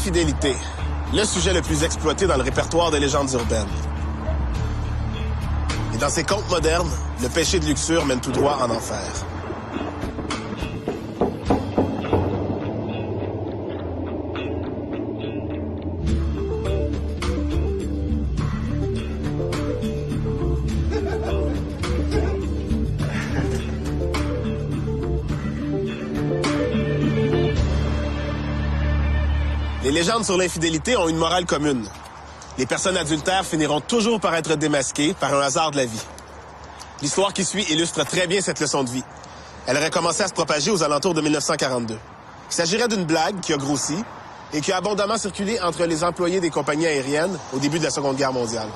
L'infidélité, le sujet le plus exploité dans le répertoire des légendes urbaines. Et dans ces contes modernes, le péché de luxure mène tout droit en enfer. Les légendes sur l'infidélité ont une morale commune. Les personnes adultères finiront toujours par être démasquées par un hasard de la vie. L'histoire qui suit illustre très bien cette leçon de vie. Elle aurait commencé à se propager aux alentours de 1942. Il s'agirait d'une blague qui a grossi et qui a abondamment circulé entre les employés des compagnies aériennes au début de la Seconde Guerre mondiale.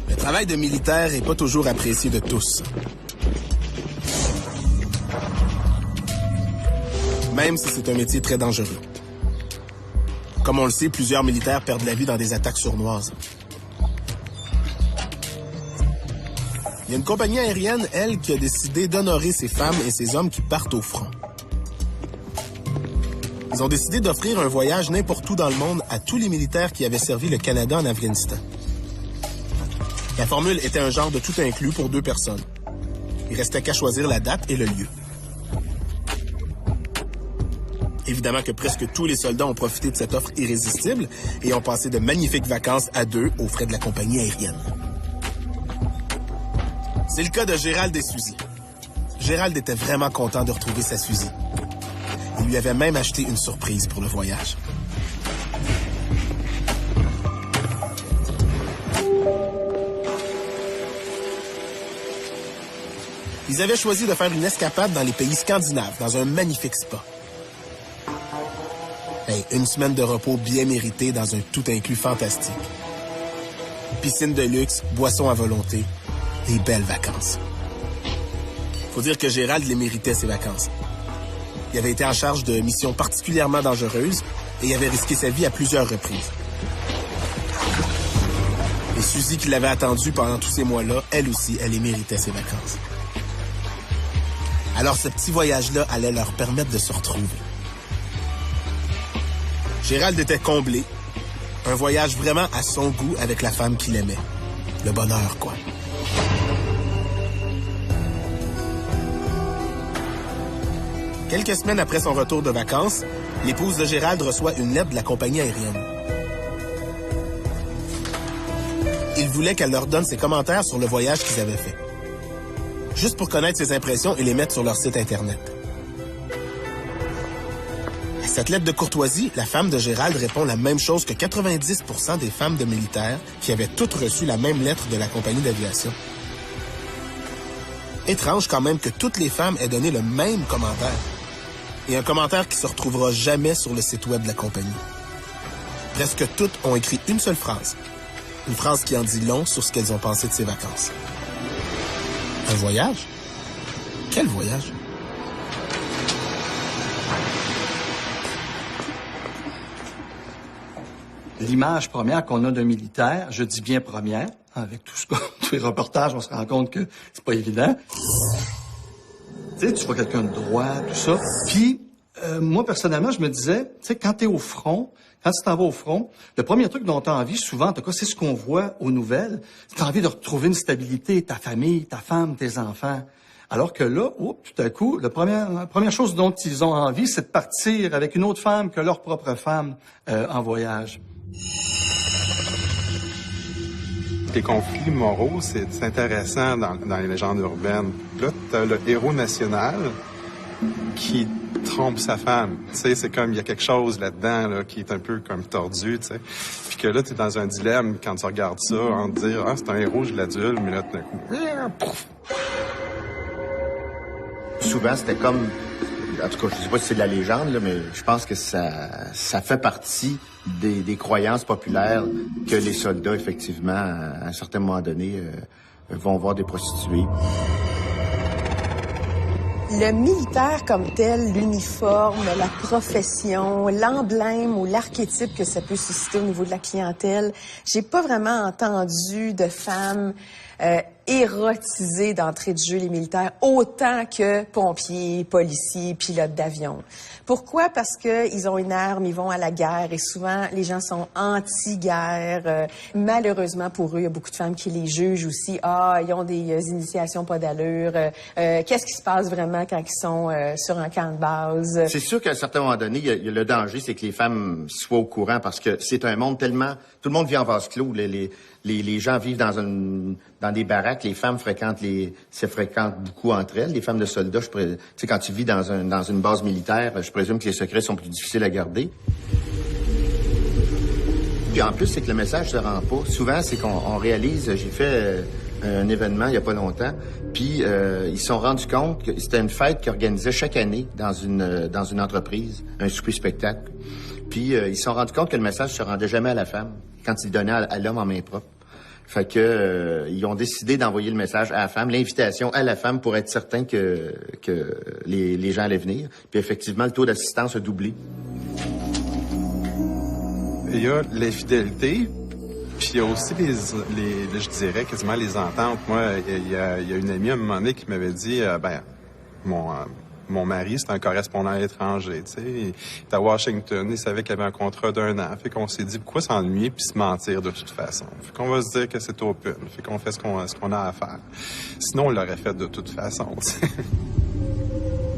Le travail de militaire n'est pas toujours apprécié de tous. Même si c'est un métier très dangereux. Comme on le sait, plusieurs militaires perdent la vie dans des attaques sournoises. Il y a une compagnie aérienne, elle, qui a décidé d'honorer ces femmes et ces hommes qui partent au front. Ils ont décidé d'offrir un voyage n'importe où dans le monde à tous les militaires qui avaient servi le Canada en Afghanistan. La formule était un genre de tout inclus pour 2 personnes. Il restait qu'à choisir la date et le lieu. Évidemment que presque tous les soldats ont profité de cette offre irrésistible et ont passé de magnifiques vacances à 2 aux frais de la compagnie aérienne. C'est le cas de Gérald et Suzy. Gérald était vraiment content de retrouver sa Suzy. Il lui avait même acheté une surprise pour le voyage. Ils avaient choisi de faire une escapade dans les pays scandinaves, dans un magnifique spa. Hey, une semaine de repos bien méritée dans un tout-inclus fantastique. Piscine de luxe, boissons à volonté, des belles vacances. Faut dire que Gérald les méritait, ces vacances. Il avait été en charge de missions particulièrement dangereuses et il avait risqué sa vie à plusieurs reprises. Et Suzy, qui l'avait attendu pendant tous ces mois-là, elle aussi, elle les méritait, ses vacances. Alors ce petit voyage-là allait leur permettre de se retrouver. Gérald était comblé. Un voyage vraiment à son goût avec la femme qu'il aimait. Le bonheur, quoi. Quelques semaines après son retour de vacances, l'épouse de Gérald reçoit une lettre de la compagnie aérienne. Il voulait qu'elle leur donne ses commentaires sur le voyage qu'ils avaient fait. Juste pour connaître ses impressions et les mettre sur leur site Internet. À cette lettre de courtoisie, la femme de Gérald répond la même chose que 90% des femmes de militaires qui avaient toutes reçu la même lettre de la compagnie d'aviation. Étrange quand même que toutes les femmes aient donné le même commentaire. Et un commentaire qui se retrouvera jamais sur le site web de la compagnie. Presque toutes ont écrit une seule phrase. Une phrase qui en dit long sur ce qu'elles ont pensé de ces vacances. Un voyage? Quel voyage? L'image première qu'on a d'un militaire, je dis bien première, avec tous les reportages, on se rend compte que c'est pas évident. Tu sais, tu vois quelqu'un de droit, tout ça. Puis, moi, personnellement, je me disais, tu sais, quand t'es au front, quand tu t'en vas au front, le premier truc dont t'as envie, souvent, en tout cas, c'est ce qu'on voit aux nouvelles, t'as envie de retrouver une stabilité, ta famille, ta femme, tes enfants. Alors que là, tout à coup, la première chose dont ils ont envie, c'est de partir avec une autre femme que leur propre femme en voyage. Les conflits moraux, c'est intéressant dans les légendes urbaines. Là, t'as le héros national qui trompe sa femme. Tu sais, c'est comme, il y a quelque chose là-dedans là, qui est un peu comme tordu, tu sais. Puis que là, t'es dans un dilemme quand tu regardes ça, en te dire, ah, c'est un héros, je l'adule, mais là, tout d'un coup, Souvent, c'était comme... En tout cas, je sais pas si c'est de la légende, là, mais je pense que ça fait partie des croyances populaires que les soldats, effectivement, à un certain moment donné, vont voir des prostituées. Le militaire comme tel, l'uniforme, la profession, l'emblème ou l'archétype que ça peut susciter au niveau de la clientèle, j'ai pas vraiment entendu de femmes érotisé d'entrée de jeu les militaires autant que pompiers, policiers, pilotes d'avion. Pourquoi? Parce que ils ont une arme, ils vont à la guerre et souvent les gens sont anti-guerre. Malheureusement pour eux, il y a beaucoup de femmes qui les jugent aussi. Ah, ils ont des initiations pas d'allure. Qu'est-ce qui se passe vraiment quand ils sont sur un camp de base? C'est sûr qu'à un certain moment donné, il y a le danger, c'est que les femmes soient au courant parce que c'est un monde tellement... Tout le monde vit en vase clos. Les gens vivent dans des baraques. Les femmes se fréquentent beaucoup entre elles. Les femmes de soldats, tu sais, quand tu vis dans une base militaire, je présume que les secrets sont plus difficiles à garder. Puis en plus, c'est que le message se rend pas. Souvent, c'est qu'on réalise... J'ai fait un événement il y a pas longtemps, puis ils se sont rendus compte que c'était une fête qu'ils organisaient chaque année dans une entreprise, un souper-spectacle. Puis ils se sont rendus compte que le message se rendait jamais à la femme quand ils le donnaient à l'homme en main propre. Fait que ils ont décidé d'envoyer le message à la femme, l'invitation à la femme pour être certain que les gens allaient venir. Puis effectivement, le taux d'assistance a doublé. Il y a l'infidélité, puis il y a aussi je dirais quasiment les ententes. Moi, il y a une amie à un moment donné qui m'avait dit, mon mari, c'est un correspondant à l'étranger, tu sais. Il est à Washington, il savait qu'il avait un contrat d'1 an. Fait qu'on s'est dit, pourquoi s'ennuyer puis se mentir de toute façon? Fait qu'on va se dire que c'est open. Fait qu'on fait ce qu'on a à faire. Sinon, on l'aurait fait de toute façon, tu sais.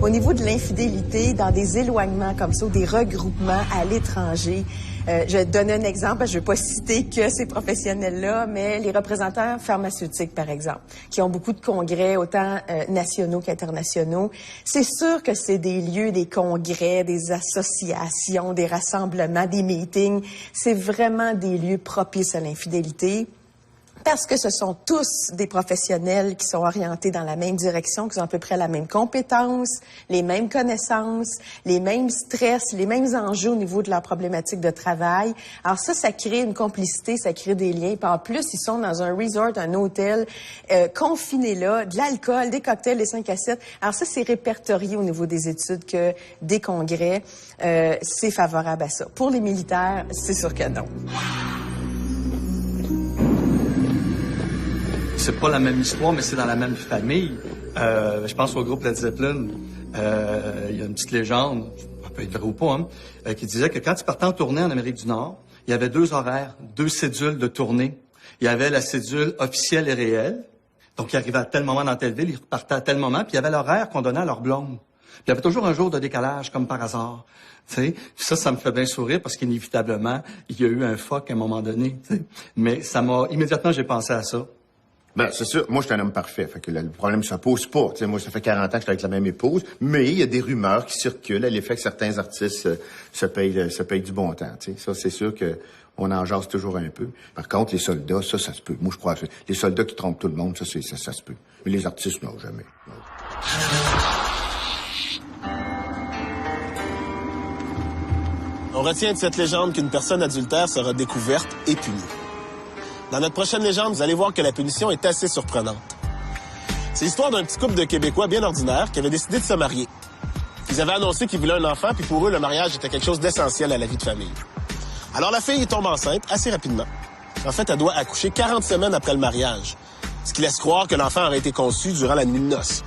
Au niveau de l'infidélité, dans des éloignements comme ça, ou des regroupements à l'étranger, je vais te donner un exemple, je ne vais pas citer que ces professionnels-là, mais les représentants pharmaceutiques, par exemple, qui ont beaucoup de congrès, autant nationaux qu'internationaux. C'est sûr que c'est des lieux, des congrès, des associations, des rassemblements, des meetings. C'est vraiment des lieux propices à l'infidélité. Parce que ce sont tous des professionnels qui sont orientés dans la même direction, qui ont à peu près la même compétence, les mêmes connaissances, les mêmes stress, les mêmes enjeux au niveau de leur problématique de travail. Alors ça crée une complicité, ça crée des liens. Puis en plus, ils sont dans un resort, un hôtel, confinés là, de l'alcool, des cocktails, des 5 à 7. Alors ça, c'est répertorié au niveau des études que des congrès, c'est favorable à ça. Pour les militaires, c'est sûr que non. C'est pas la même histoire, mais c'est dans la même famille. Je pense au groupe Led Zeppelin. Il y a une petite légende, ça peut être vrai ou pas, qui disait que quand ils partaient en tournée en Amérique du Nord, il y avait 2 horaires, 2 cédules de tournée. Il y avait la cédule officielle et réelle. Donc, ils arrivaient à tel moment dans telle ville, ils repartaient à tel moment, puis il y avait l'horaire qu'on donnait à leur blonde. Puis il y avait toujours un jour de décalage, comme par hasard. Tu sais, ça me fait bien sourire parce qu'inévitablement, il y a eu un fuck à un moment donné. T'sais. Mais immédiatement, j'ai pensé à ça. Ben, c'est sûr. Moi, je suis un homme parfait. Fait que le problème ne se pose pas. T'sais, moi, ça fait 40 ans que je suis avec la même épouse. Mais il y a des rumeurs qui circulent à l'effet que certains artistes se payent du bon temps. T'sais. Ça, c'est sûr que on en jase toujours un peu. Par contre, les soldats, ça se peut. Moi, je crois que les soldats qui trompent tout le monde, ça se peut. Mais les artistes, non, jamais. Non. On retient de cette légende qu'une personne adultère sera découverte et punie. Dans notre prochaine légende, vous allez voir que la punition est assez surprenante. C'est l'histoire d'un petit couple de Québécois bien ordinaire qui avait décidé de se marier. Ils avaient annoncé qu'ils voulaient un enfant, puis pour eux, le mariage était quelque chose d'essentiel à la vie de famille. Alors la fille tombe enceinte assez rapidement. En fait, elle doit accoucher 40 semaines après le mariage, ce qui laisse croire que l'enfant aurait été conçu durant la nuit de noces.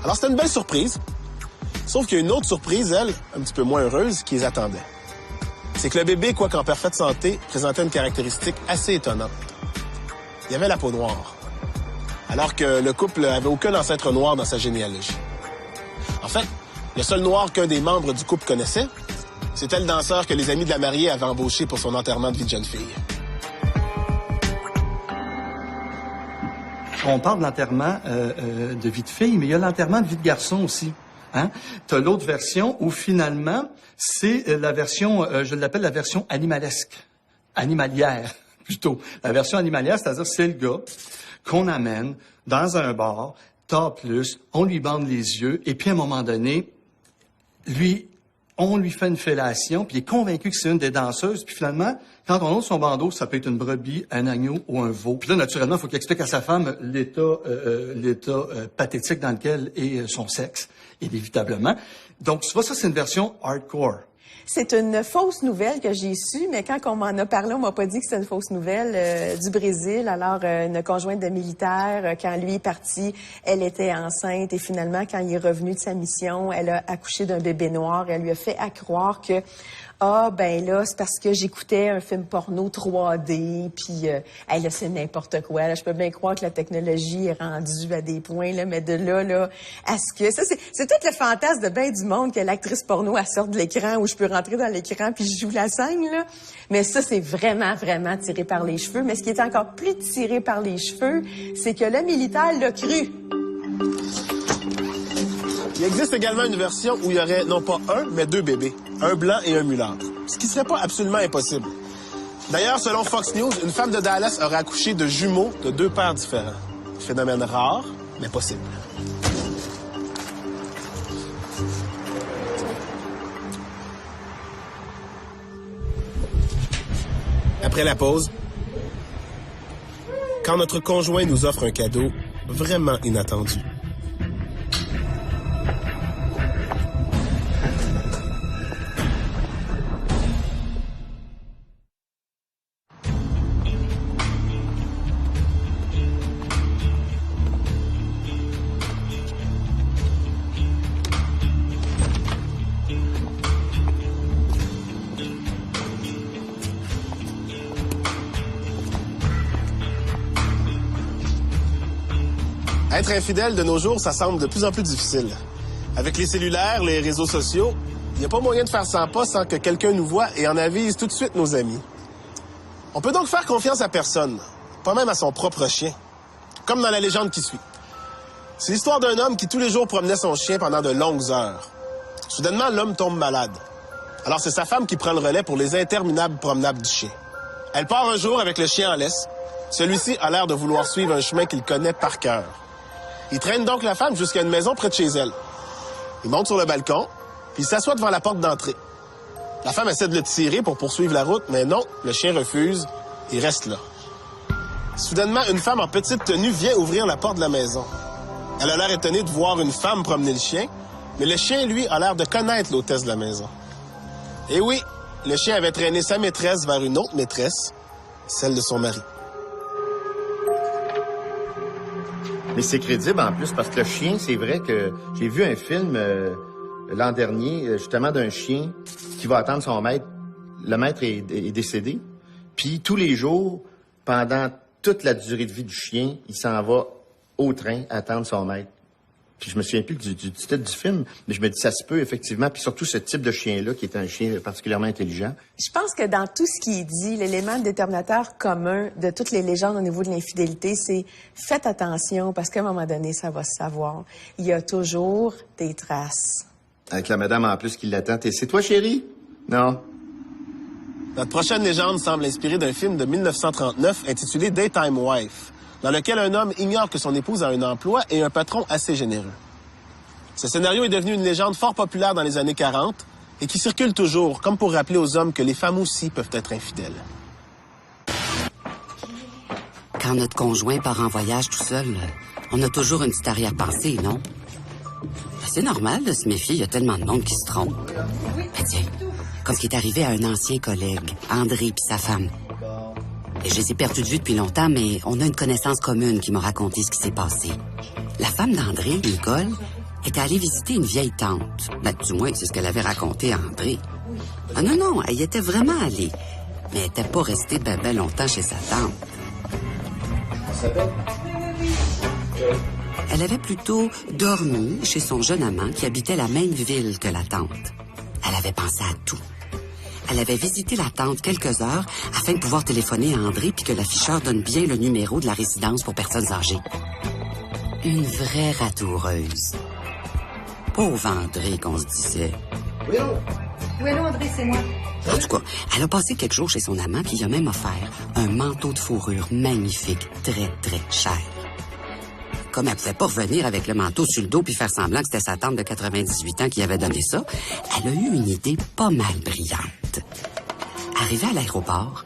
Alors c'était une belle surprise, sauf qu'il y a une autre surprise, elle, un petit peu moins heureuse, qui les attendait. C'est que le bébé, quoique en parfaite santé, présentait une caractéristique assez étonnante. Il avait la peau noire, alors que le couple avait aucun ancêtre noir dans sa généalogie. En fait, le seul noir qu'un des membres du couple connaissait, c'était le danseur que les amis de la mariée avaient embauché pour son enterrement de vie de jeune fille. On parle de l'enterrement de vie de fille, mais il y a l'enterrement de vie de garçon aussi. Hein? Tu as l'autre version où finalement, c'est la version, je l'appelle la version animalière plutôt. La version animalière, c'est-à-dire c'est le gars qu'on amène dans un bar, topless, on lui bande les yeux, et puis à un moment donné, on lui fait une fellation, puis il est convaincu que c'est une des danseuses, puis finalement, quand on ôte son bandeau, ça peut être une brebis, un agneau ou un veau. Puis là, naturellement, il faut qu'il explique à sa femme l'état pathétique dans lequel est son sexe, inévitablement. Donc, tu vois, ça, c'est une version hardcore. C'est une fausse nouvelle que j'ai su, mais quand on m'en a parlé, on m'a pas dit que c'était une fausse nouvelle du Brésil. Alors, une conjointe de militaire, quand lui est parti, elle était enceinte et finalement, quand il est revenu de sa mission, elle a accouché d'un bébé noir et elle lui a fait croire que ben là, c'est parce que j'écoutais un film porno 3D, puis là, c'est n'importe quoi. Là, je peux bien croire que la technologie est rendue à des points, là, mais de là, à ce que... Ça, c'est tout le fantasme de bien du monde que l'actrice porno, elle sort de l'écran, où je peux rentrer dans l'écran puis je joue la scène, là. Mais ça, c'est vraiment, vraiment tiré par les cheveux. Mais ce qui est encore plus tiré par les cheveux, c'est que le militaire l'a cru. Il existe également une version où il y aurait non pas un, mais 2 bébés, un blanc et un mulâtre, ce qui serait pas absolument impossible. D'ailleurs, selon Fox News, une femme de Dallas aurait accouché de jumeaux de 2 pères différents. Phénomène rare, mais possible. Après la pause, quand notre conjoint nous offre un cadeau vraiment inattendu. Être infidèle de nos jours, ça semble de plus en plus difficile. Avec les cellulaires, les réseaux sociaux, il n'y a pas moyen de faire 100 pas sans que quelqu'un nous voie et en avise tout de suite nos amis. On peut donc faire confiance à personne, pas même à son propre chien. Comme dans la légende qui suit. C'est l'histoire d'un homme qui tous les jours promenait son chien pendant de longues heures. Soudainement, l'homme tombe malade. Alors c'est sa femme qui prend le relais pour les interminables promenades du chien. Elle part un jour avec le chien en laisse. Celui-ci a l'air de vouloir suivre un chemin qu'il connaît par cœur. Il traîne donc la femme jusqu'à une maison près de chez elle. Il monte sur le balcon, puis il s'assoit devant la porte d'entrée. La femme essaie de le tirer pour poursuivre la route, mais non, le chien refuse, il reste là. Soudainement, une femme en petite tenue vient ouvrir la porte de la maison. Elle a l'air étonnée de voir une femme promener le chien, mais le chien, lui, a l'air de connaître l'hôtesse de la maison. Et oui, le chien avait traîné sa maîtresse vers une autre maîtresse, celle de son mari. Mais c'est crédible en plus parce que le chien, c'est vrai que j'ai vu un film l'an dernier, justement, d'un chien qui va attendre son maître. Le maître est décédé. Puis tous les jours, pendant toute la durée de vie du chien, il s'en va au train attendre son maître. Puis je me souviens plus du titre du film, mais je me dis ça se peut effectivement. Puis surtout ce type de chien-là, qui est un chien particulièrement intelligent. Je pense que dans tout ce qui est dit, l'élément déterminateur commun de toutes les légendes au niveau de l'infidélité, c'est faites attention parce qu'à un moment donné, ça va se savoir. Il y a toujours des traces. Avec la madame en plus qui l'attend. C'est toi, chérie? Non. Notre prochaine légende semble inspirée d'un film de 1939 intitulé Daytime Wife, dans lequel un homme ignore que son épouse a un emploi et un patron assez généreux. Ce scénario est devenu une légende fort populaire dans les années 40 et qui circule toujours, comme pour rappeler aux hommes que les femmes aussi peuvent être infidèles. Quand notre conjoint part en voyage tout seul, on a toujours une petite arrière-pensée, non? C'est normal de se méfier, il y a tellement de monde qui se trompe. Ben tiens, comme ce qui est arrivé à un ancien collègue, André et sa femme. Et je les ai perdus de vue depuis longtemps, mais on a une connaissance commune qui m'a raconté ce qui s'est passé. La femme d'André, Nicole, était allée visiter une vieille tante. Ben, du moins, c'est ce qu'elle avait raconté à André. Ah non, elle y était vraiment allée. Mais elle n'était pas restée ben longtemps chez sa tante. Elle avait plutôt dormi chez son jeune amant qui habitait la même ville que la tante. Elle avait pensé à tout. Elle avait visité la tante quelques heures afin de pouvoir téléphoner à André puis que l'afficheur donne bien le numéro de la résidence pour personnes âgées. Une vraie ratoureuse. Pauvre André, qu'on se disait. Oui, allô, André, c'est moi. En tout cas, elle a passé quelques jours chez son amant puis il a même offert un manteau de fourrure magnifique, très, très cher. Comme elle pouvait pas revenir avec le manteau sur le dos puis faire semblant que c'était sa tante de 98 ans qui avait donné ça, elle a eu une idée pas mal brillante. Arrivée à l'aéroport,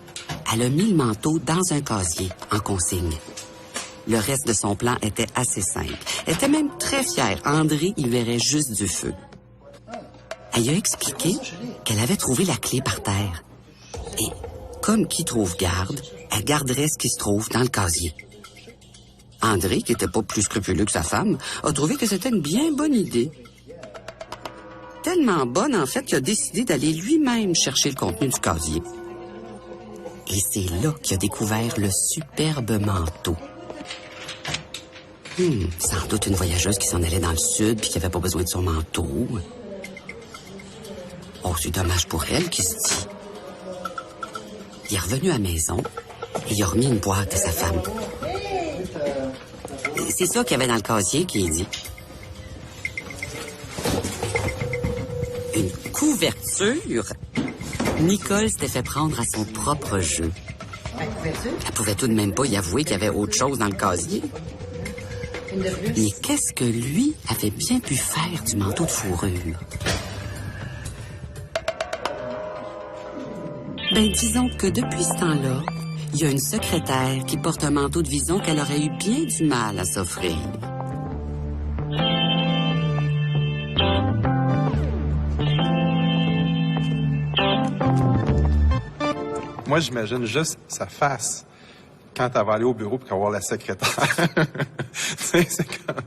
elle a mis le manteau dans un casier en consigne. Le reste de son plan était assez simple. Elle était même très fière. André y verrait juste du feu. Elle lui a expliqué qu'elle avait trouvé la clé par terre. Et, comme qui trouve garde, elle garderait ce qui se trouve dans le casier. André, qui était pas plus scrupuleux que sa femme, a trouvé que c'était une bien bonne idée. Tellement bonne, en fait, qu'il a décidé d'aller lui-même chercher le contenu du casier. Et c'est là qu'il a découvert le superbe manteau. Sans doute une voyageuse qui s'en allait dans le sud puis qui avait pas besoin de son manteau. Oh, c'est dommage pour elle, qui se dit. Il est revenu à la maison et il a remis une boîte à sa femme. C'est ça qu'il y avait dans le casier qu'il dit. Une couverture. Nicole s'était fait prendre à son propre jeu. Elle pouvait tout de même pas y avouer qu'il y avait autre chose dans le casier. Mais qu'est-ce que lui avait bien pu faire du manteau de fourrure? Ben, disons que depuis ce temps-là, il y a une secrétaire qui porte un manteau de vison qu'elle aurait eu bien du mal à s'offrir. Moi, j'imagine juste sa face quand elle va aller au bureau pour avoir la secrétaire. C'est comme...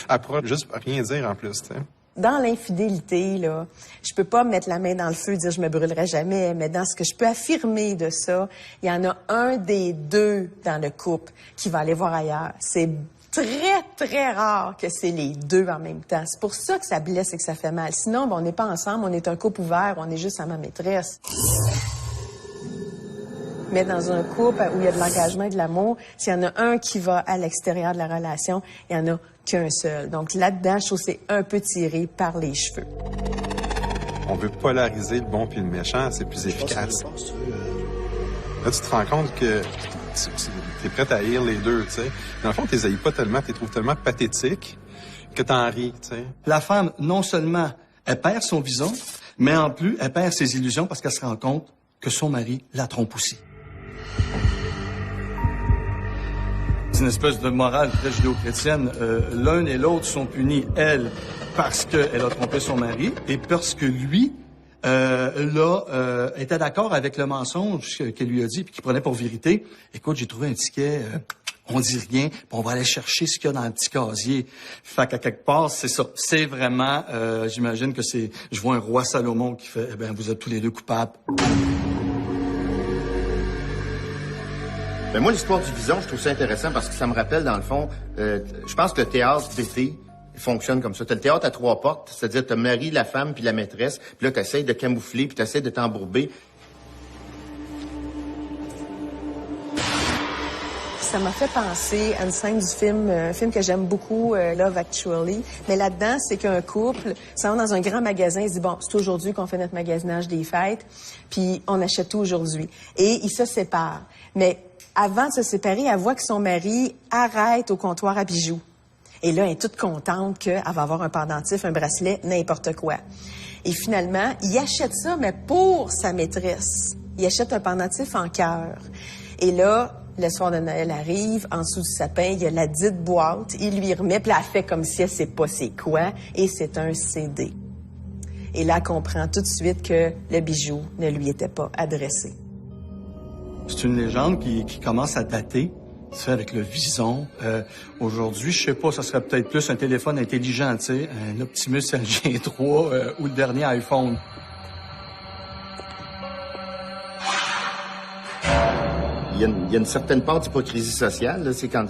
Elle pourra juste rien dire en plus, tu sais. Dans l'infidélité, là, je peux pas mettre la main dans le feu et dire je me brûlerai jamais, mais dans ce que je peux affirmer de ça, il y en a un des deux dans le couple qui va aller voir ailleurs. C'est très, très rare que c'est les deux en même temps. C'est pour ça que ça blesse et que ça fait mal. Sinon, ben, on n'est pas ensemble, on est un couple ouvert, on est juste à ma maîtresse. Mais dans un couple où il y a de l'engagement et de l'amour, s'il y en a un qui va à l'extérieur de la relation, il y en a qu'un seul. Donc là-dedans, je trouve que c'est un peu tiré par les cheveux. On veut polariser le bon puis le méchant, c'est plus efficace. Là, tu te rends compte que tu es prêt à haïr les deux, tu sais. Dans le fond, tu les haïs pas tellement, tu les trouves tellement pathétiques que t'en ris, tu sais. La femme, non seulement, elle perd son vison, mais en plus, elle perd ses illusions parce qu'elle se rend compte que son mari la trompe aussi. C'est une espèce de morale très judéo-chrétienne. L'un et l'autre sont punis, elle, parce qu'elle a trompé son mari, et parce que lui, était d'accord avec le mensonge qu'elle lui a dit, puis qu'il prenait pour vérité. Écoute, j'ai trouvé un ticket, on dit rien, puis on va aller chercher ce qu'il y a dans le petit casier. Fait qu'à quelque part, c'est ça. C'est vraiment, j'imagine que c'est, je vois un roi Salomon qui fait, eh ben, vous êtes tous les deux coupables. Ben moi, l'histoire du vison, je trouve ça intéressant parce que ça me rappelle, dans le fond, je pense que le théâtre d'été fonctionne comme ça. T'as le théâtre à trois portes, c'est-à-dire t'as le mari, la femme, puis la maîtresse, puis là, t'essayes de camoufler, puis t'essayes de t'embourber. Ça m'a fait penser à une scène du film, un film que j'aime beaucoup, Love Actually. Mais là-dedans, c'est qu'un couple s'en va dans un grand magasin, il se dit, bon, c'est aujourd'hui qu'on fait notre magasinage des fêtes, puis on achète tout aujourd'hui. Et ils se séparent. Mais avant de se séparer, elle voit que son mari arrête au comptoir à bijoux. Et là, elle est toute contente qu'elle va avoir un pendentif, un bracelet, n'importe quoi. Et finalement, il achète ça, mais pour sa maîtresse. Il achète un pendentif en cœur. Et là, le soir de Noël arrive, en dessous du sapin, il y a la dite boîte, il lui remet, puis elle fait comme si elle sait pas c'est quoi, et c'est un CD. Et là, elle comprend tout de suite que le bijou ne lui était pas adressé. C'est une légende qui commence à dater, tu sais, avec le vison. Aujourd'hui, je sais pas, ça serait peut-être plus un téléphone intelligent, tu sais, un Optimus LG 3 ou le dernier iPhone. Il y a une certaine part d'hypocrisie sociale, là, c'est quand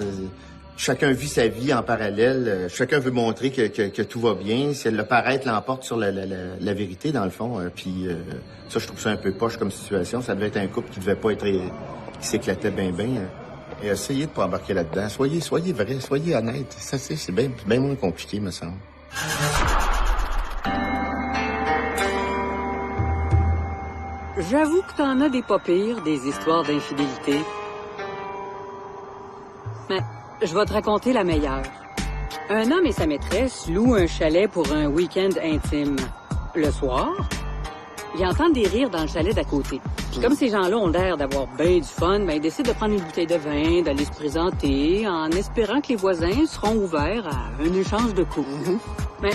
chacun vit sa vie en parallèle, chacun veut montrer que tout va bien, c'est le paraître l'emporte sur la vérité, dans le fond. Puis ça, je trouve ça un peu poche comme situation. Ça devait être un couple qui devait pas être... qui s'éclatait bien. Et essayez de pas embarquer là-dedans. Soyez vrai, soyez honnête. Ça, c'est bien moins compliqué, me semble. J'avoue que t'en as des pas pires, des histoires d'infidélité. Mais je vais te raconter la meilleure. Un homme et sa maîtresse louent un chalet pour un week-end intime. Le soir, ils entendent des rires dans le chalet d'à côté. Puis comme ces gens-là ont l'air d'avoir bien du fun, ben ils décident de prendre une bouteille de vin, d'aller se présenter, en espérant que les voisins seront ouverts à un échange de coups. Mais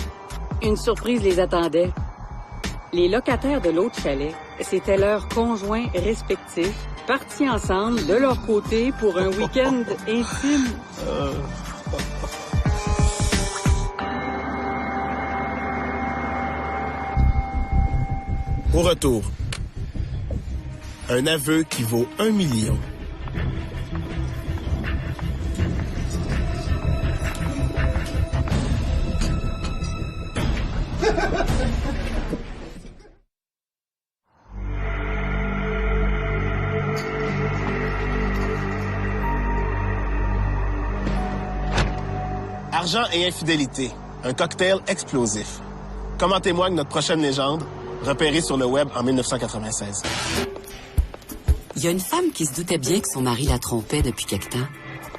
une surprise les attendait. Les locataires de l'autre chalet, c'étaient leurs conjoints respectifs, partis ensemble de leur côté pour un week-end intime. Au retour, un aveu qui vaut 1 million. Argent et infidélité, un cocktail explosif. Comme en témoigne notre prochaine légende, repérée sur le web en 1996. Il y a une femme qui se doutait bien que son mari la trompait depuis quelque temps.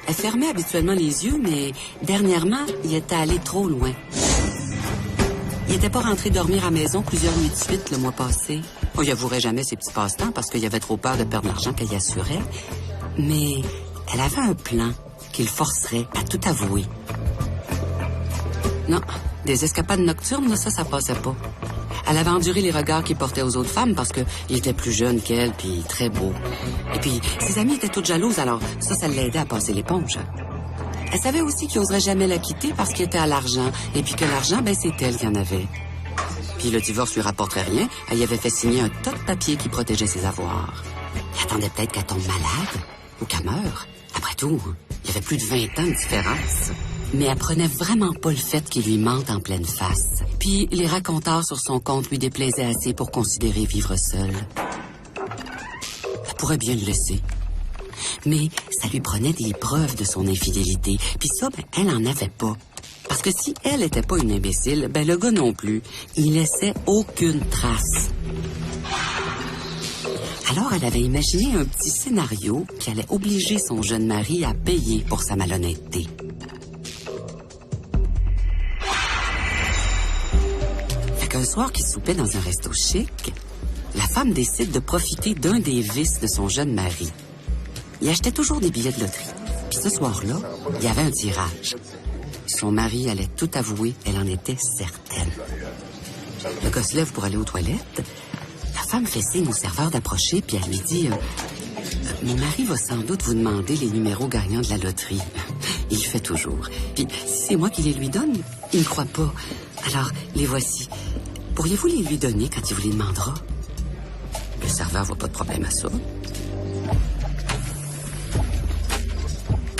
Elle fermait habituellement les yeux, mais dernièrement, il était allé trop loin. Il n'était pas rentré dormir à la maison plusieurs nuits de suite le mois passé. Il avouerait jamais ses petits passe-temps parce qu'il avait trop peur de perdre l'argent qu'elle y assurait. Mais elle avait un plan qui le forcerait à tout avouer. Non, des escapades nocturnes, ça passait pas. Elle avait enduré les regards qu'il portait aux autres femmes parce qu'il était plus jeune qu'elle, puis très beau. Et puis, ses amies étaient toutes jalouses, alors ça l'aidait à passer l'éponge. Elle savait aussi qu'il n'oserait jamais la quitter parce qu'il était à l'argent, et puis que l'argent, c'est elle qui en avait. Puis le divorce lui rapporterait rien, elle y avait fait signer un tas de papiers qui protégeait ses avoirs. Il attendait peut-être qu'elle tombe malade, ou qu'elle meure. Après tout, il y avait plus de 20 ans de différence. Mais elle prenait vraiment pas le fait qu'il lui mente en pleine face. Puis les racontars sur son compte lui déplaisaient assez pour considérer vivre seule. Elle pourrait bien le laisser. Mais ça lui prenait des preuves de son infidélité. Puis ça, elle en avait pas. Parce que si elle était pas une imbécile, le gars non plus. Il laissait aucune trace. Alors elle avait imaginé un petit scénario qui allait obliger son jeune mari à payer pour sa malhonnêteté. Un soir qu'il soupait dans un resto chic, la femme décide de profiter d'un des vices de son jeune mari. Il achetait toujours des billets de loterie. Puis ce soir-là, il y avait un tirage. Son mari allait tout avouer, elle en était certaine. Le gars se lève pour aller aux toilettes. La femme fait signe au serveur d'approcher, puis elle lui dit « Mon mari va sans doute vous demander les numéros gagnants de la loterie. » Il le fait toujours. Puis si c'est moi qui les lui donne, il ne croit pas. Alors, les voici. Pourriez-vous les lui donner quand il vous les demandera? Le serveur voit pas de problème à ça.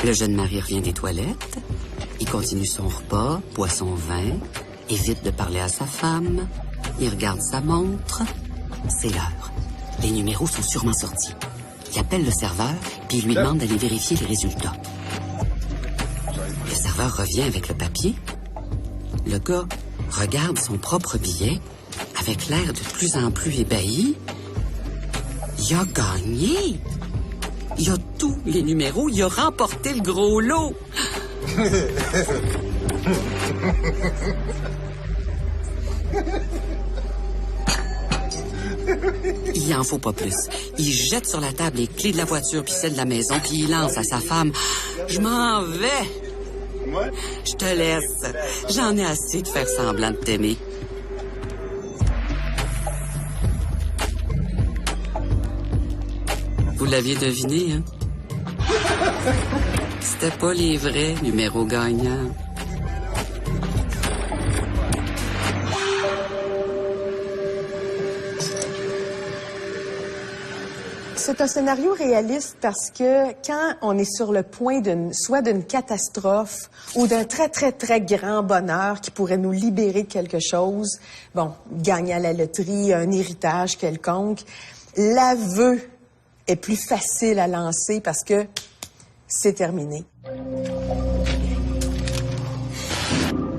Le jeune mari revient des toilettes. Il continue son repas, boit son vin, évite de parler à sa femme. Il regarde sa montre. C'est l'heure. Les numéros sont sûrement sortis. Il appelle le serveur, puis il lui demande d'aller vérifier les résultats. Le serveur revient avec le papier. Le gars regarde son propre billet avec l'air de plus en plus ébahi. Il a gagné! Il a tous les numéros, il a remporté le gros lot! Il en faut pas plus. Il jette sur la table les clés de la voiture puis celle de la maison, puis il lance à sa femme « Je m'en vais! » Je te laisse. J'en ai assez de faire semblant de t'aimer. Vous l'aviez deviné, hein? C'était pas les vrais numéros gagnants. C'est un scénario réaliste parce que quand on est sur le point soit d'une catastrophe ou d'un très, très, très grand bonheur qui pourrait nous libérer de quelque chose, gagner à la loterie, un héritage quelconque, l'aveu est plus facile à lancer parce que c'est terminé.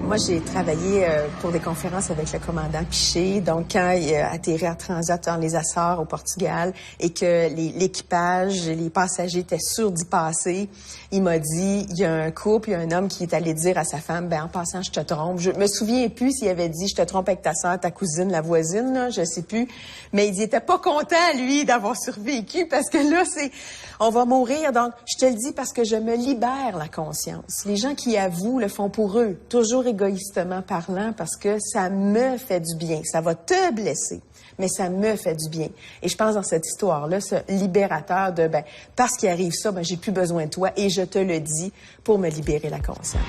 Moi, j'ai travaillé pour des conférences avec le commandant Piché. Donc, quand il a atterri à Transat dans les Açores, au Portugal, et que l'équipage et les passagers étaient sûrs d'y passer, il m'a dit, il y a un couple, il y a un homme qui est allé dire à sa femme, en passant, je te trompe. Je me souviens plus s'il avait dit, je te trompe avec ta sœur, ta cousine, la voisine, là, je sais plus. Mais il était pas content, lui, d'avoir survécu, parce que là, on va mourir. Donc, je te le dis parce que je me libère la conscience. Les gens qui avouent le font pour eux, toujours égoïstement parlant parce que ça me fait du bien. Ça va te blesser, mais ça me fait du bien. Et je pense dans cette histoire-là, ce libérateur de, parce qu'il arrive ça, j'ai plus besoin de toi et je te le dis pour me libérer la conscience.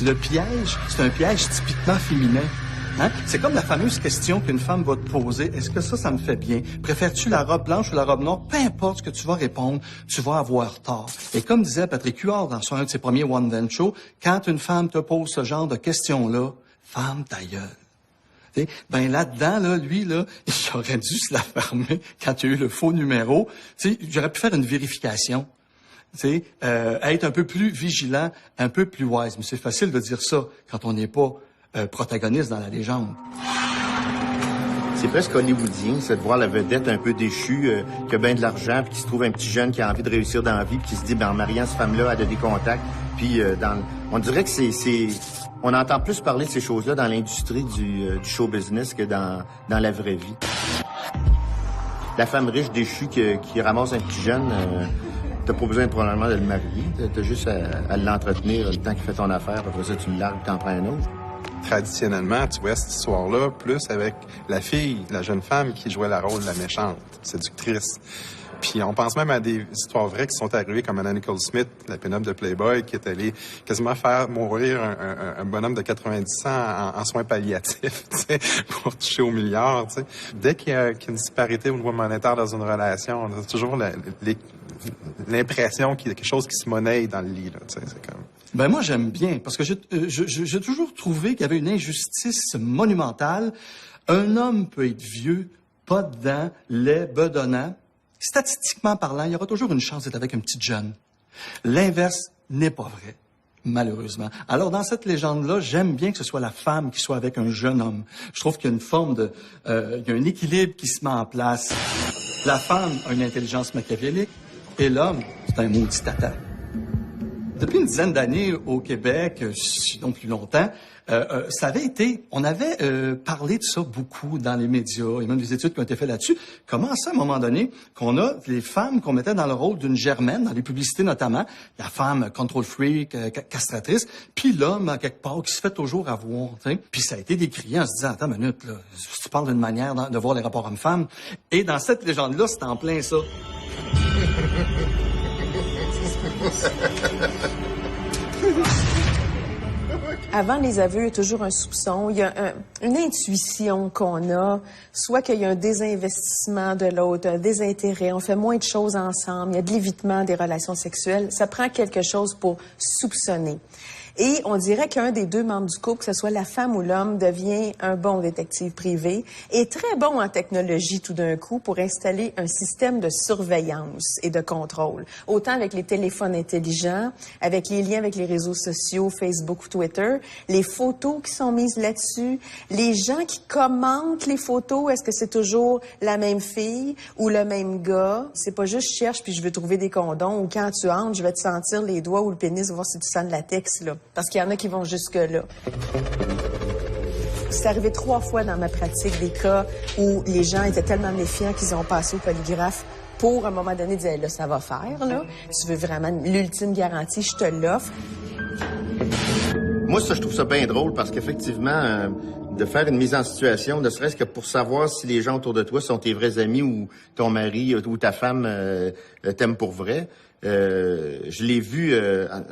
Le piège, c'est un piège typiquement féminin. Hein? C'est comme la fameuse question qu'une femme va te poser. Est-ce que ça me fait bien? Préfères-tu la robe blanche ou la robe noire? Peu importe ce que tu vas répondre, tu vas avoir tort. Et comme disait Patrick Huard dans un de ses premiers One Man Show, quand une femme te pose ce genre de questions-là, ferme ta gueule. T'sais, là-dedans, lui, il aurait dû se la fermer quand il y a eu le faux numéro. T'sais, j'aurais pu faire une vérification. Être un peu plus vigilant, un peu plus wise. Mais c'est facile de dire ça quand on n'est pas protagoniste dans la légende. C'est presque hollywoodien, c'est de voir la vedette un peu déchue, qui a bien de l'argent, puis qui se trouve un petit jeune qui a envie de réussir dans la vie, puis qui se dit, en mariant cette femme-là, elle a des contacts. Puis on dirait que on entend plus parler de ces choses-là dans l'industrie du show business que dans la vraie vie. La femme riche déchue qui ramasse un petit jeune, t'as pas besoin probablement de le marier, t'as juste à l'entretenir le temps qu'il fait ton affaire, après ça tu le largues, t'en prends un autre. Traditionnellement, tu vois cette histoire-là plus avec la fille, la jeune femme qui jouait le rôle de la méchante, séductrice. Puis on pense même à des histoires vraies qui sont arrivées, comme Anna Nicole Smith, la pin-up de Playboy, qui est allée quasiment faire mourir un bonhomme de 90 ans en soins palliatifs, pour toucher au milliard, tu sais. Dès qu'il y a une disparité au niveau monétaire dans une relation, on a toujours l'impression qu'il y a quelque chose qui se monnaie dans le lit, là, tu sais, c'est comme... Moi, j'aime bien, parce que j'ai toujours trouvé qu'il y avait une injustice monumentale. Un homme peut être vieux, pas de dents, laid, bedonnant. Statistiquement parlant, il y aura toujours une chance d'être avec un petit jeune. L'inverse n'est pas vrai, malheureusement. Alors, dans cette légende-là, j'aime bien que ce soit la femme qui soit avec un jeune homme. Je trouve qu'il y a une forme de... il y a un équilibre qui se met en place. La femme a une intelligence machiavélique et l'homme, c'est un maudit tata. Depuis une dizaine d'années au Québec, sinon plus longtemps, on avait parlé de ça beaucoup dans les médias, et même des études qui ont été faites là-dessus. Comment ça, à un moment donné, qu'on a les femmes qu'on mettait dans le rôle d'une germaine, dans les publicités notamment, la femme control freak, castratrice, puis l'homme, à quelque part, qui se fait toujours avoir, tu sais. Puis ça a été décrié en se disant, attends une minute, là, tu parles d'une manière de voir les rapports hommes-femmes. Et dans cette légende-là, c'est en plein ça. Avant les aveux, il y a toujours un soupçon, il y a une intuition qu'on a, soit qu'il y a un désinvestissement de l'autre, un désintérêt, on fait moins de choses ensemble, il y a de l'évitement des relations sexuelles. Ça prend quelque chose pour soupçonner. Et on dirait qu'un des deux membres du couple, que ce soit la femme ou l'homme, devient un bon détective privé et très bon en technologie tout d'un coup pour installer un système de surveillance et de contrôle. Autant avec les téléphones intelligents, avec les liens avec les réseaux sociaux, Facebook ou Twitter, les photos qui sont mises là-dessus, les gens qui commentent les photos, est-ce que c'est toujours la même fille ou le même gars? C'est pas juste je cherche puis je veux trouver des condoms ou quand tu entres, je vais te sentir les doigts ou le pénis, voir si tu sens de latex, là. Parce qu'il y en a qui vont jusque-là. C'est arrivé 3 fois dans ma pratique des cas où les gens étaient tellement méfiants qu'ils ont passé au polygraphe pour, à un moment donné, dire, là, ça va faire, là. Tu veux vraiment l'ultime garantie, je te l'offre. Moi, ça, je trouve ça bien drôle parce qu'effectivement, de faire une mise en situation, ne serait-ce que pour savoir si les gens autour de toi sont tes vrais amis ou ton mari ou ta femme t'aime pour vrai. Je l'ai vu,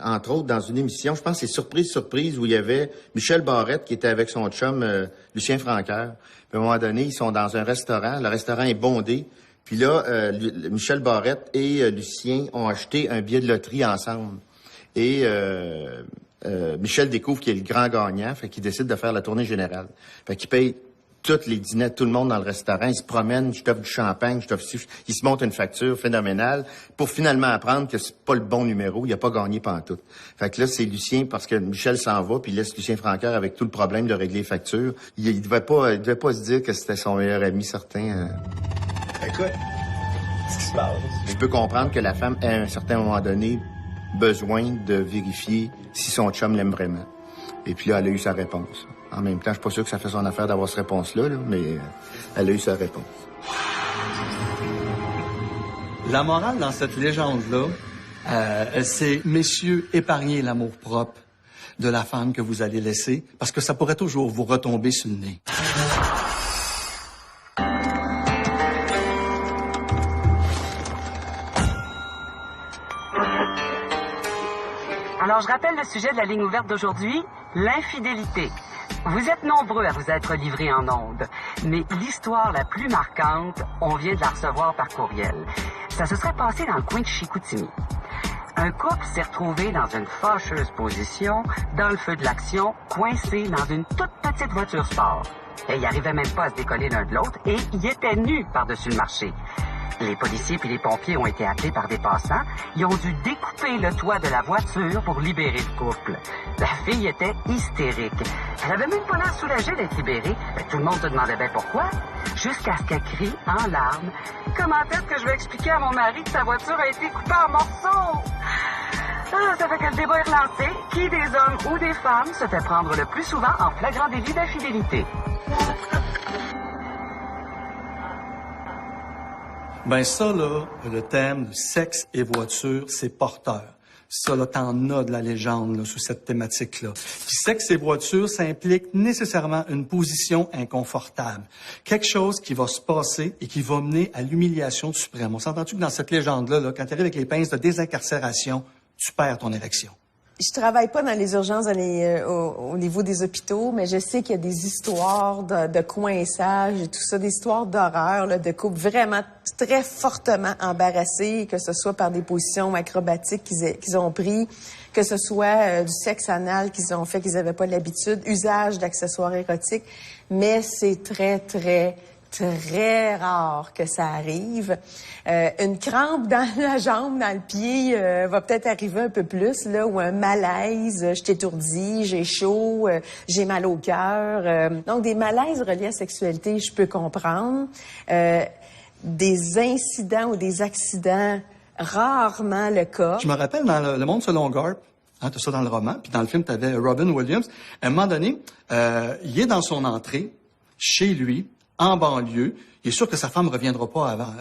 entre autres, dans une émission, je pense que c'est Surprise, où il y avait Michel Barrette qui était avec son chum Lucien Francaire. Puis à un moment donné, ils sont dans un restaurant, le restaurant est bondé. Puis là, Michel Barrette et Lucien ont acheté un billet de loterie ensemble. Et Michel découvre qu'il est le grand gagnant, fait qu'il décide de faire la tournée générale. Fait qu'il paye tous les dîners, tout le monde dans le restaurant, il se promène, je t'offre du champagne, il se monte une facture phénoménale pour finalement apprendre que c'est pas le bon numéro, il a pas gagné pantoute. Fait que là, c'est Lucien, parce que Michel s'en va, puis il laisse Lucien Francaire avec tout le problème de régler les factures. Il devait pas se dire que c'était son meilleur ami, certain. Écoute, qu'est-ce qui se passe? Je peux comprendre que la femme a, à un certain moment donné, besoin de vérifier si son chum l'aime vraiment. Et puis là, elle a eu sa réponse. En même temps, je suis pas sûr que ça fait son affaire d'avoir cette réponse-là, mais elle a eu sa réponse. La morale dans cette légende-là, C'est, messieurs, épargnez l'amour-propre de la femme que vous allez laisser, parce que ça pourrait toujours vous retomber sur le nez. Alors, je rappelle le sujet de la ligne ouverte d'aujourd'hui, l'infidélité. Vous êtes nombreux à vous être livrés en ondes, mais l'histoire la plus marquante, on vient de la recevoir par courriel. Ça se serait passé dans le coin de Chicoutimi. Un couple s'est retrouvé dans une fâcheuse position, dans le feu de l'action, coincé dans une toute petite voiture sport. Et ils n'arrivaient même pas à se décoller l'un de l'autre et ils étaient nus par-dessus le marché. Les policiers puis les pompiers ont été appelés par des passants. Ils ont dû découper le toit de la voiture pour libérer le couple. La fille était hystérique. Elle avait même pas l'air soulagée d'être libérée. Tout le monde se demandait bien pourquoi. Jusqu'à ce qu'elle crie en larmes. Comment est-ce que je vais expliquer à mon mari que sa voiture a été coupée en morceaux? Ah, ça fait que le débat est relancé. Qui des hommes ou des femmes se fait prendre le plus souvent en flagrant délit d'infidélité? Ben ça, là, le thème de sexe et voiture, c'est porteur. Ça, là, t'en as de la légende, là, sous cette thématique-là. Puis sexe et voiture, ça implique nécessairement une position inconfortable. Quelque chose qui va se passer et qui va mener à l'humiliation suprême. On s'entend-tu que dans cette légende-là, là, quand tu arrives avec les pinces de désincarcération, tu perds ton érection? Je travaille pas dans les urgences au niveau des hôpitaux, mais je sais qu'il y a des histoires de coinçage et tout ça, des histoires d'horreur, là, de couples vraiment très fortement embarrassés, que ce soit par des positions acrobatiques qu'ils ont pris, que ce soit du sexe anal qu'ils ont fait, qu'ils n'avaient pas l'habitude, usage d'accessoires érotiques, mais c'est très, très, très rare que ça arrive. Une crampe dans la jambe, dans le pied, va peut-être arriver un peu plus, là, ou un malaise, je t'étourdis, j'ai chaud, j'ai mal au cœur. Donc, des malaises reliés à la sexualité, je peux comprendre. Des incidents ou des accidents, rarement le cas. Je me rappelle dans Le Monde selon Garp, hein, t'as ça dans le roman, puis dans le film, t'avais Robin Williams. À un moment donné, il est dans son entrée, chez lui, en banlieue. Il est sûr que sa femme ne reviendra pas avant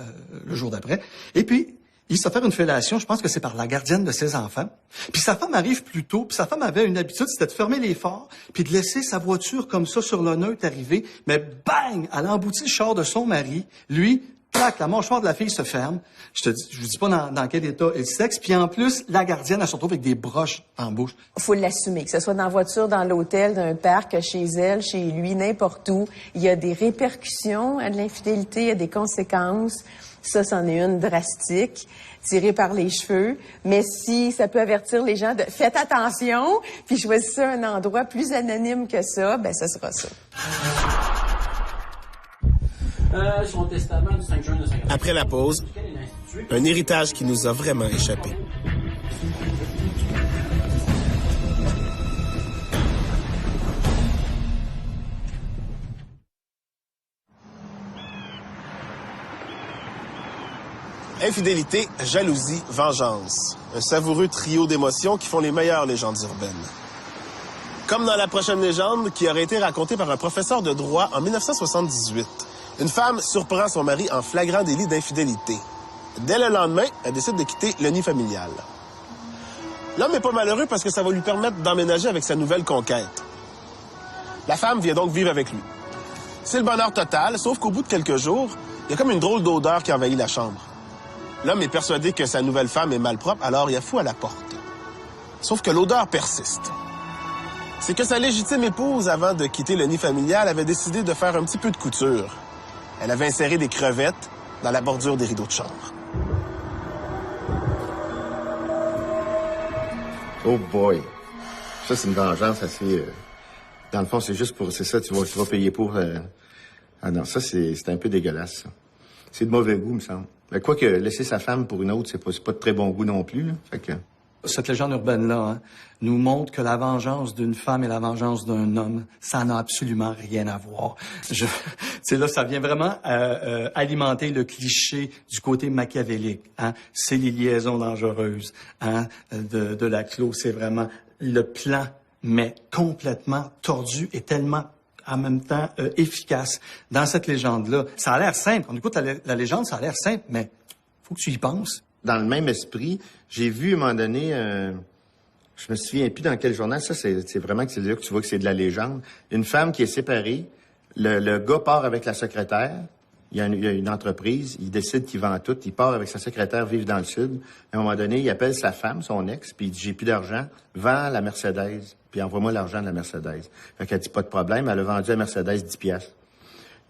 le jour d'après. Et puis, il s'est fait une fellation, je pense que c'est par la gardienne de ses enfants. Puis sa femme arrive plus tôt, puis sa femme avait une habitude, c'était de fermer les phares, puis de laisser sa voiture comme ça sur le neutre arriver. Mais bang! Elle emboutit le char de son mari. Lui, clac, la mâchoire de la fille se ferme. Je vous dis pas dans quel état est le sexe. Puis en plus, la gardienne, elle se retrouve avec des broches en bouche. Faut l'assumer, que ce soit dans la voiture, dans l'hôtel, dans un parc, chez elle, chez lui, n'importe où. Il y a des répercussions à de l'infidélité, il y a des conséquences. Ça, c'en est une drastique, tirée par les cheveux. Mais si ça peut avertir les gens de « faites attention », puis choisissez un endroit plus anonyme que ça, ben ça sera ça. Son testament du 5 juin de 1950. Après la pause, un héritage qui nous a vraiment échappé. Infidélité, jalousie, vengeance. Un savoureux trio d'émotions qui font les meilleures légendes urbaines. Comme dans la prochaine légende qui aurait été racontée par un professeur de droit en 1978. Une femme surprend son mari en flagrant délit d'infidélité. Dès le lendemain, elle décide de quitter le nid familial. L'homme n'est pas malheureux parce que ça va lui permettre d'emménager avec sa nouvelle conquête. La femme vient donc vivre avec lui. C'est le bonheur total, sauf qu'au bout de quelques jours, il y a comme une drôle d'odeur qui envahit la chambre. L'homme est persuadé que sa nouvelle femme est malpropre, alors il a fou à la porte. Sauf que l'odeur persiste. C'est que sa légitime épouse, avant de quitter le nid familial, avait décidé de faire un petit peu de couture. Elle avait inséré des crevettes dans la bordure des rideaux de chambre. Oh boy. Ça, c'est une vengeance assez... Dans le fond, c'est juste pour... C'est ça, tu vas payer pour... Ah non, ça, c'est un peu dégueulasse, ça. C'est de mauvais goût, me semble. Mais quoique, laisser sa femme pour une autre, c'est pas de très bon goût non plus, là. Fait que... Cette légende urbaine-là, hein, nous montre que la vengeance d'une femme et la vengeance d'un homme, ça n'a absolument rien à voir. Là, ça vient vraiment alimenter le cliché du côté machiavélique. Hein. C'est les liaisons dangereuses hein, de la clos. C'est vraiment le plan, mais complètement tordu et tellement en même temps efficace dans cette légende-là. Ça a l'air simple. On écoute la légende, ça a l'air simple, mais faut que tu y penses. dans le même esprit, j'ai vu à un moment donné, je me souviens plus dans quel journal, ça c'est vraiment que c'est là que tu vois que c'est de la légende, une femme qui est séparée, le gars part avec la secrétaire, il y a une entreprise, il décide qu'il vend tout, il part avec sa secrétaire vivre dans le sud. À un moment donné, il appelle sa femme, son ex, puis il dit « J'ai plus d'argent, vends la Mercedes, puis envoie-moi l'argent de la Mercedes. » Fait qu'elle dit « Pas de problème, elle a vendu la Mercedes 10 piastres. »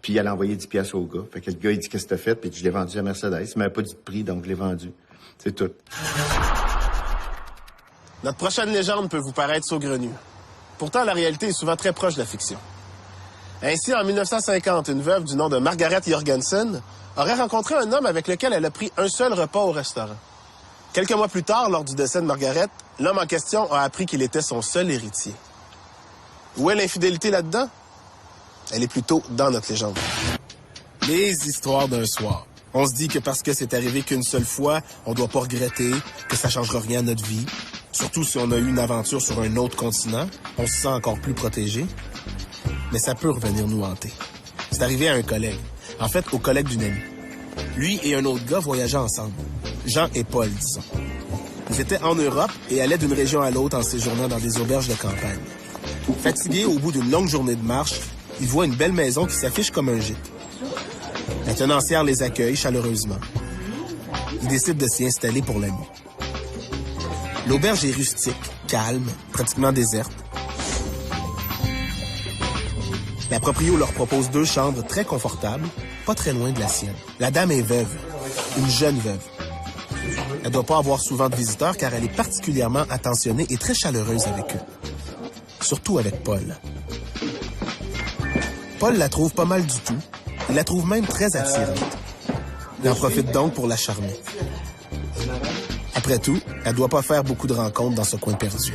Puis elle a envoyé 10 piastres au gars. Fait que le gars, il dit « Qu'est-ce que t'as fait? » Puis je l'ai vendu à Mercedes. Il m'avait pas dit de prix, donc je l'ai vendu. C'est tout. Notre prochaine légende peut vous paraître saugrenue. Pourtant, la réalité est souvent très proche de la fiction. Ainsi, en 1950, une veuve du nom de Margaret Jorgensen aurait rencontré un homme avec lequel elle a pris un seul repas au restaurant. Quelques mois plus tard, lors du décès de Margaret, l'homme en question a appris qu'il était son seul héritier. Où est l'infidélité là-dedans? Elle est plutôt dans notre légende. Les histoires d'un soir. On se dit que parce que c'est arrivé qu'une seule fois, on doit pas regretter, que ça changera rien à notre vie. Surtout si on a eu une aventure sur un autre continent, on se sent encore plus protégé. Mais ça peut revenir nous hanter. C'est arrivé à un collègue. En fait, au collègue d'une amie. Lui et un autre gars voyageaient ensemble. Jean et Paul, disons. Ils étaient en Europe et allaient d'une région à l'autre en séjournant dans des auberges de campagne. Fatigués au bout d'une longue journée de marche, ils voient une belle maison qui s'affiche comme un gîte. La tenancière les accueille chaleureusement. Ils décident de s'y installer pour la nuit. L'auberge est rustique, calme, pratiquement déserte. La proprio leur propose 2 chambres très confortables, pas très loin de la sienne. La dame est veuve, une jeune veuve. Elle doit pas avoir souvent de visiteurs car elle est particulièrement attentionnée et très chaleureuse avec eux. Surtout avec Paul. Paul la trouve pas mal du tout. Il la trouve même très attirante. Il en profite donc pour la charmer. Après tout, elle doit pas faire beaucoup de rencontres dans ce coin perdu.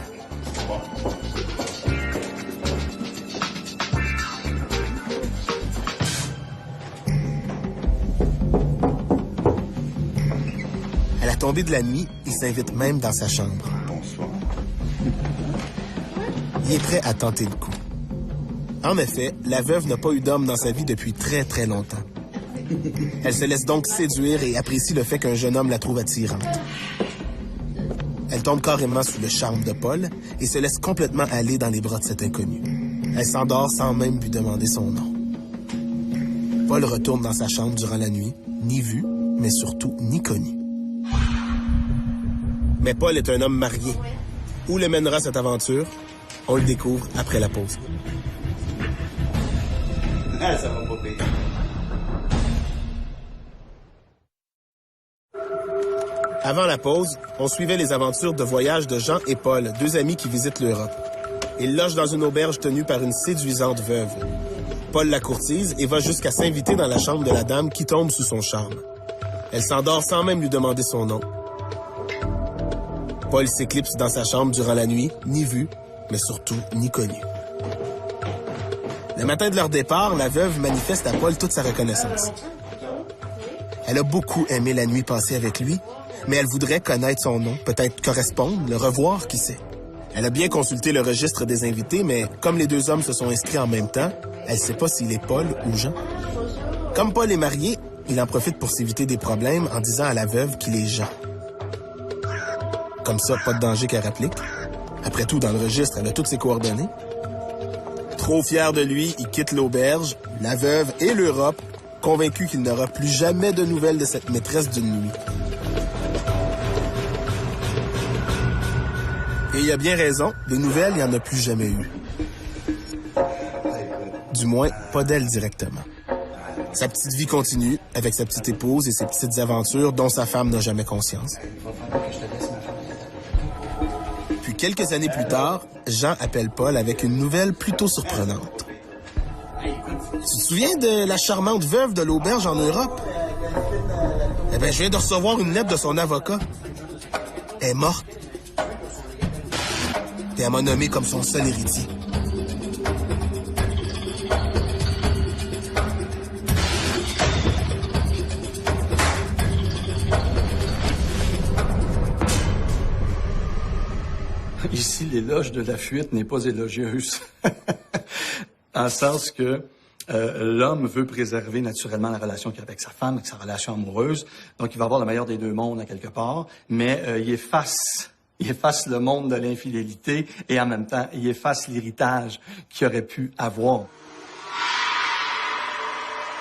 À la tombée de la nuit, il s'invite même dans sa chambre. Bonsoir. Il est prêt à tenter le coup. En effet, la veuve n'a pas eu d'homme dans sa vie depuis très, très longtemps. Elle se laisse donc séduire et apprécie le fait qu'un jeune homme la trouve attirante. Elle tombe carrément sous le charme de Paul et se laisse complètement aller dans les bras de cet inconnu. Elle s'endort sans même lui demander son nom. Paul retourne dans sa chambre durant la nuit, ni vu, mais surtout ni connu. Mais Paul est un homme marié. Où le mènera cette aventure? On le découvre après la pause. Ah, ça va pas payer. Avant la pause, on suivait les aventures de voyage de Jean et Paul, 2 amis qui visitent l'Europe. Ils logent dans une auberge tenue par une séduisante veuve. Paul la courtise et va jusqu'à s'inviter dans la chambre de la dame qui tombe sous son charme. Elle s'endort sans même lui demander son nom. Paul s'éclipse dans sa chambre durant la nuit, ni vu, mais surtout ni connu. Le matin de leur départ, la veuve manifeste à Paul toute sa reconnaissance. Elle a beaucoup aimé la nuit passée avec lui, mais elle voudrait connaître son nom, peut-être correspondre, le revoir, qui sait. Elle a bien consulté le registre des invités, mais comme les 2 hommes se sont inscrits en même temps, elle ne sait pas s'il est Paul ou Jean. Comme Paul est marié, il en profite pour s'éviter des problèmes en disant à la veuve qu'il est Jean. Comme ça, pas de danger qu'elle rapplique. Après tout, dans le registre, elle a toutes ses coordonnées. Trop fier de lui, il quitte l'auberge, la veuve et l'Europe, convaincu qu'il n'aura plus jamais de nouvelles de cette maîtresse d'une nuit. Et il a bien raison, des nouvelles, il n'y en a plus jamais eu. Du moins, pas d'elle directement. Sa petite vie continue, avec sa petite épouse et ses petites aventures dont sa femme n'a jamais conscience. Puis quelques années plus tard, Jean appelle Paul avec une nouvelle plutôt surprenante. Tu te souviens de la charmante veuve de l'auberge en Europe? Eh bien, je viens de recevoir une lettre de son avocat. Elle est morte. Et elle m'a nommé comme son seul héritier. Ici, l'éloge de la fuite n'est pas élogieuse. En sens que L'homme veut préserver naturellement la relation qu'il a avec sa femme, avec sa relation amoureuse. Donc, il va avoir le meilleur des deux mondes à quelque part, mais il efface le monde de l'infidélité et en même temps, il efface l'héritage qu'il aurait pu avoir.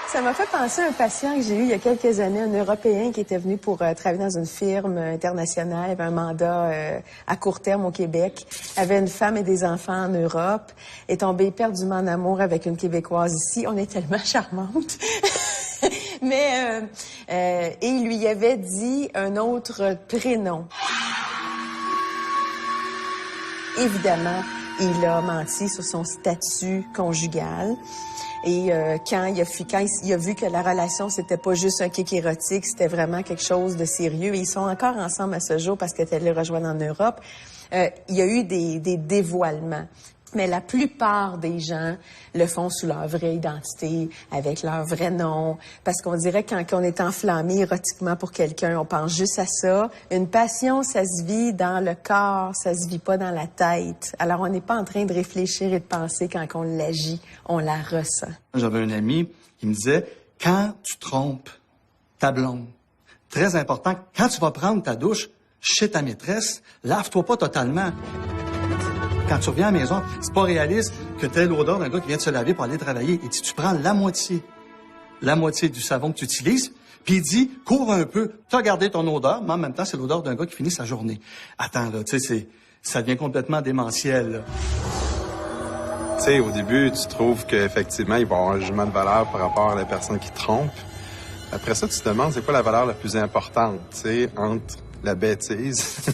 Ça m'a fait penser à un patient que j'ai eu il y a quelques années, un Européen qui était venu pour travailler dans une firme internationale, avait un mandat à court terme au Québec, avait une femme et des enfants en Europe, est tombé éperdument en amour avec une Québécoise ici. On est tellement charmantes. Mais et il lui avait dit un autre prénom. Évidemment, il a menti sur son statut conjugal. Et quand il a vu que la relation, c'était pas juste un kick érotique, c'était vraiment quelque chose de sérieux. Et ils sont encore ensemble à ce jour parce que elle le rejoint en Europe. Il y a eu des dévoilements. Mais la plupart des gens le font sous leur vraie identité, avec leur vrai nom. Parce qu'on dirait que quand on est enflammé érotiquement pour quelqu'un, on pense juste à ça. Une passion, ça se vit dans le corps, ça se vit pas dans la tête. Alors, on n'est pas en train de réfléchir et de penser quand on l'agit, on la ressent. J'avais un ami qui me disait, quand tu trompes ta blonde, très important, quand tu vas prendre ta douche chez ta maîtresse, lave-toi pas totalement. Quand tu reviens à la maison, c'est pas réaliste que tu aies l'odeur d'un gars qui vient de se laver pour aller travailler. Et tu prends la moitié du savon que tu utilises, puis il dit, cours un peu, tu as gardé ton odeur, mais en même temps, c'est l'odeur d'un gars qui finit sa journée. Attends, là, tu sais, ça devient complètement démentiel, là. Tu sais, au début, tu trouves qu'effectivement, il va y avoir un jugement de valeur par rapport à la personne qui trompe. Après ça, tu te demandes, c'est quoi la valeur la plus importante, tu sais, entre la bêtise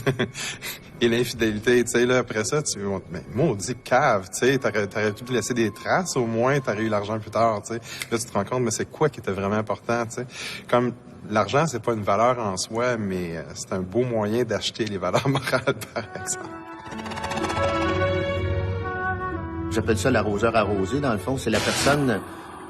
et l'infidélité, tu sais, là, après ça, mais maudit cave, tu sais, t'aurais pu te laisser des traces, au moins, t'aurais eu l'argent plus tard, tu sais. Là, tu te rends compte, mais c'est quoi qui était vraiment important, tu sais. Comme l'argent, c'est pas une valeur en soi, mais c'est un beau moyen d'acheter les valeurs morales, par exemple. J'appelle ça l'arroseur arrosé, dans le fond. C'est la personne,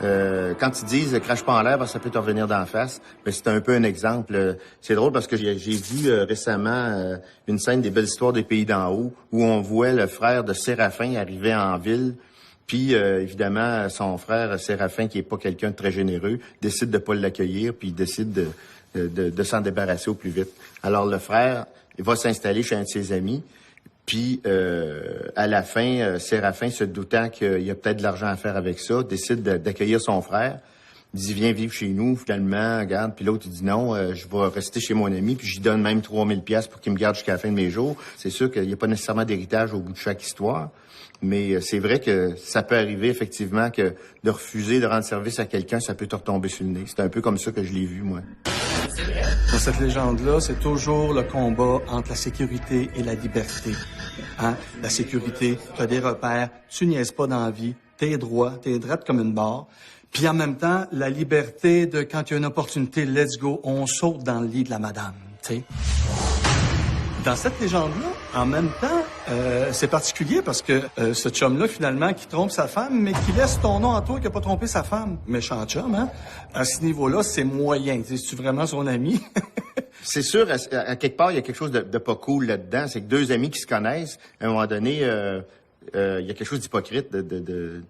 quand ils disent « crache pas en l'air parce que ça peut te revenir d'en face », ben, c'est un peu un exemple. C'est drôle parce que j'ai vu récemment une scène des Belles histoires des pays d'en haut où on voit le frère de Séraphin arriver en ville. Puis, évidemment, son frère Séraphin, qui est pas quelqu'un de très généreux, décide de pas l'accueillir puis décide de s'en débarrasser au plus vite. Alors, le frère va s'installer chez un de ses amis. Puis, à la fin, Séraphin, se doutant qu'il y a peut-être de l'argent à faire avec ça, décide d'accueillir son frère. Il dit, viens vivre chez nous, finalement, regarde. Puis l'autre, il dit, non, je vais rester chez mon ami, puis j'y donne même 3000 pièces pour qu'il me garde jusqu'à la fin de mes jours. C'est sûr qu'il n'y a pas nécessairement d'héritage au bout de chaque histoire. Mais c'est vrai que ça peut arriver, effectivement, que de refuser de rendre service à quelqu'un, ça peut te retomber sur le nez. C'est un peu comme ça que je l'ai vu, moi. Dans cette légende-là, c'est toujours le combat entre la sécurité et la liberté. Hein? La sécurité, tu as des repères, tu niaises pas dans la vie, t'es droit, t'es droite comme une barre. Puis en même temps, la liberté de quand il y a une opportunité, let's go, on saute dans le lit de la madame, tu sais. Dans cette légende-là, en même temps, c'est particulier parce que ce chum-là, finalement, qui trompe sa femme, mais qui laisse ton nom à toi qui n'a pas trompé sa femme. Méchant chum, hein? À ce niveau-là, c'est moyen. C'est-tu vraiment son ami? C'est sûr, à quelque part, il y a quelque chose de pas cool là-dedans. C'est que deux amis qui se connaissent, à un moment donné, il y a quelque chose d'hypocrite de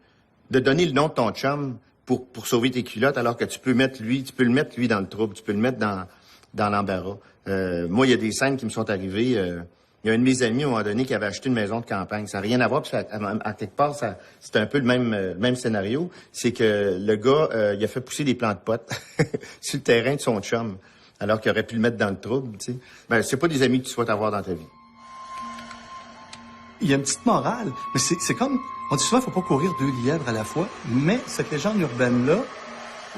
donner le nom de ton chum pour sauver tes culottes, alors que tu peux le mettre lui dans le trouble, tu peux le mettre dans l'embarras. Moi, il y a des scènes qui me sont arrivées. Il y a un de mes amis, à un moment donné, qui avait acheté une maison de campagne. Ça n'a rien à voir, parce qu'à quelque part, c'est un peu le même scénario. C'est que le gars, il a fait pousser des plants de potes sur le terrain de son chum, alors qu'il aurait pu le mettre dans le trouble, tu sais. Ben, c'est pas des amis que tu souhaites avoir dans ta vie. Il y a une petite morale, mais c'est comme... On dit souvent, faut pas courir deux lièvres à la fois, mais cette légende urbaine-là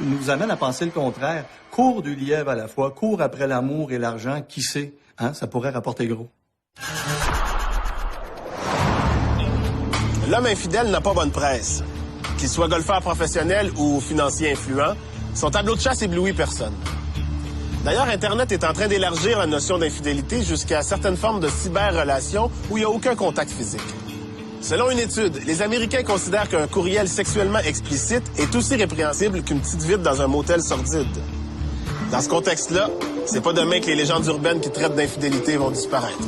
nous amène à penser le contraire. Cours deux lièvres à la fois, cours après l'amour et l'argent, qui sait, hein, ça pourrait rapporter gros. L'homme infidèle n'a pas bonne presse. Qu'il soit golfeur professionnel ou financier influent, son tableau de chasse éblouit personne. D'ailleurs, Internet est en train d'élargir la notion d'infidélité jusqu'à certaines formes de cyber-relations où il n'y a aucun contact physique. Selon une étude, les Américains considèrent qu'un courriel sexuellement explicite est aussi répréhensible qu'une petite visite dans un motel sordide. Dans ce contexte-là, c'est pas demain que les légendes urbaines qui traitent d'infidélité vont disparaître.